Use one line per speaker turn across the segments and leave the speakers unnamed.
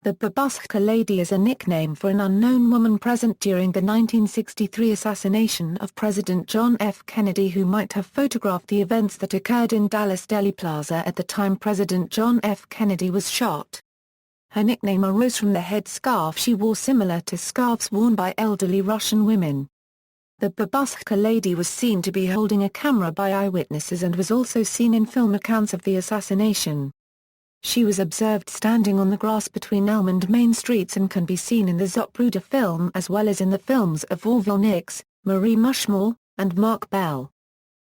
The Babushka Lady is a nickname for an unknown woman present during the 1963 assassination of President John F. Kennedy, who might have photographed the events that occurred in Dallas Dealey Plaza at the time President John F. Kennedy was shot. Her nickname arose from the headscarf she wore, similar to scarves worn by elderly Russian women. The Babushka Lady was seen to be holding a camera by eyewitnesses and was also seen in film accounts of the assassination. She was observed standing on the grass between Elm and Main streets and can be seen in the Zapruder film as well as in the films of Orville Nix, Marie Muchmore, and Mark Bell.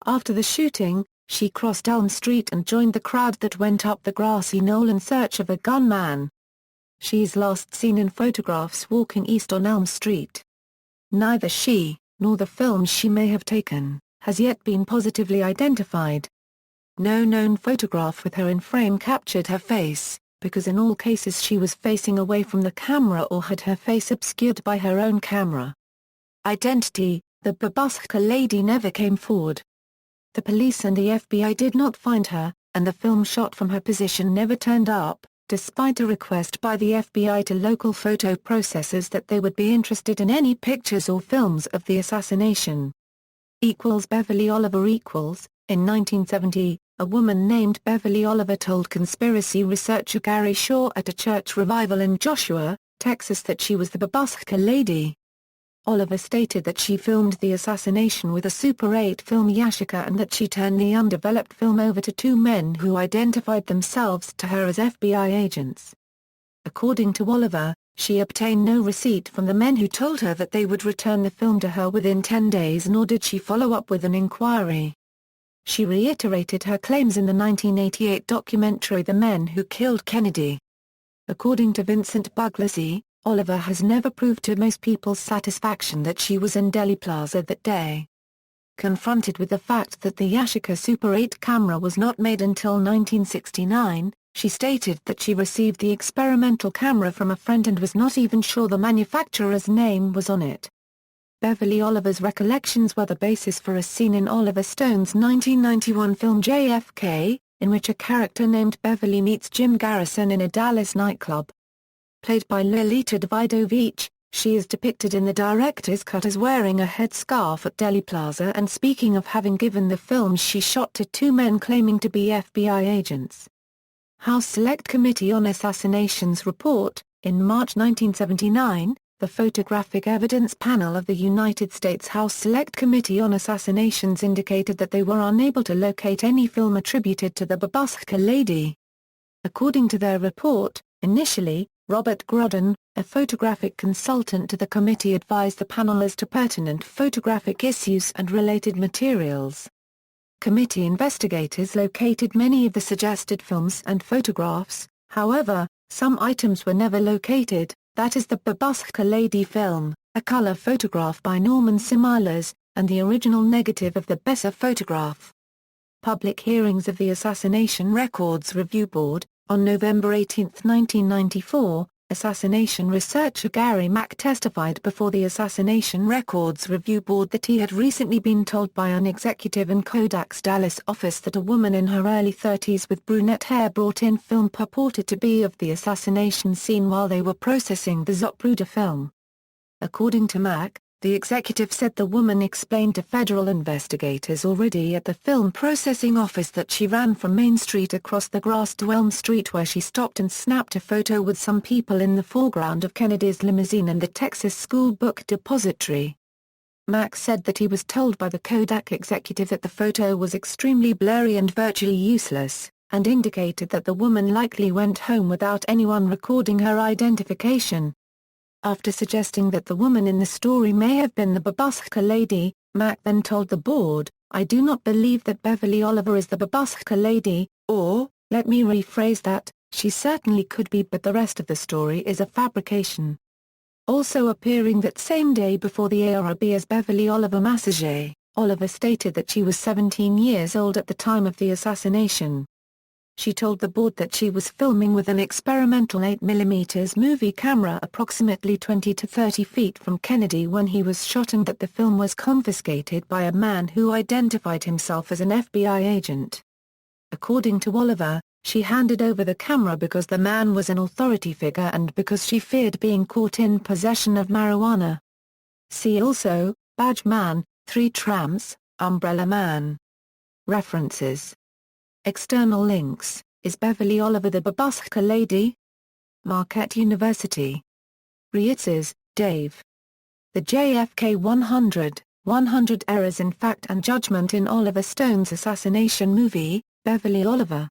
After the shooting, she crossed Elm Street and joined the crowd that went up the grassy knoll in search of a gunman. She is last seen in photographs walking east on Elm Street. Neither she, nor the film she may have taken, has yet been positively identified. No known photograph with her in frame captured her face, because in all cases she was facing away from the camera or had her face obscured by her own camera. Identity: the Babushka Lady never came forward. The police and the FBI did not find her, and the film shot from her position never turned up, despite a request by the FBI to local photo processors that they would be interested in any pictures or films of the assassination. Beverly Oliver In 1970, a woman named Beverly Oliver told conspiracy researcher Gary Shaw at a church revival in Joshua, Texas that she was the Babushka Lady. Oliver stated that she filmed the assassination with a Super 8 film Yashica and that she turned the undeveloped film over to two men who identified themselves to her as FBI agents. According to Oliver, she obtained no receipt from the men who told her that they would return the film to her within 10 days, nor did she follow up with an inquiry. She reiterated her claims in the 1988 documentary The Men Who Killed Kennedy. According to Vincent Bugliosi, Oliver has never proved to most people's satisfaction that she was in Dealey Plaza that day. Confronted with the fact that the Yashica Super 8 camera was not made until 1969, she stated that she received the experimental camera from a friend and was not even sure the manufacturer's name was on it. Beverly Oliver's recollections were the basis for a scene in Oliver Stone's 1991 film JFK, in which a character named Beverly meets Jim Garrison in a Dallas nightclub. Played by Lolita Davidovich, she is depicted in the director's cut as wearing a headscarf at Dealey Plaza and speaking of having given the film she shot to two men claiming to be FBI agents. House Select Committee on Assassinations report, in March 1979, the Photographic Evidence Panel of the United States House Select Committee on Assassinations indicated that they were unable to locate any film attributed to the Babushka Lady. According to their report, initially, Robert Grudden, a photographic consultant to the committee, advised the panel as to pertinent photographic issues and related materials. Committee investigators located many of the suggested films and photographs, however, some items were never located. That is the Babushka Lady film, a color photograph by Norman Similas, and the original negative of the Besser photograph. Public hearings of the Assassination Records Review Board. On November 18, 1994, assassination researcher Gary Mack testified before the Assassination Records Review Board that he had recently been told by an executive in Kodak's Dallas office that a woman in her early 30s with brunette hair brought in film purported to be of the assassination scene while they were processing the Zapruder film. According to Mack, the executive said the woman explained to federal investigators already at the film processing office that she ran from Main Street across the grass to Elm Street, where she stopped and snapped a photo with some people in the foreground of Kennedy's limousine and the Texas School Book Depository. Mack said that he was told by the Kodak executive that the photo was extremely blurry and virtually useless, and indicated that the woman likely went home without anyone recording her identification. After suggesting that the woman in the story may have been the Babushka Lady, Mack then told the board, "I do not believe that Beverly Oliver is the Babushka Lady, or, let me rephrase that, she certainly could be, but the rest of the story is a fabrication." Also appearing that same day before the ARB as Beverly Oliver Massage, Oliver stated that she was 17 years old at the time of the assassination. She told the board that she was filming with an experimental 8mm movie camera approximately 20 to 30 feet from Kennedy when he was shot, and that the film was confiscated by a man who identified himself as an FBI agent. According to Oliver, She handed over the camera because the man was an authority figure and because she feared being caught in possession of marijuana. See also, Badge Man, Three Tramps, Umbrella Man. References. External links, Is Beverly Oliver the Babushka Lady? Marquette University. Reitzes, Dave. The JFK 100, 100 Errors in Fact and Judgment in Oliver Stone's Assassination Movie, Beverly Oliver.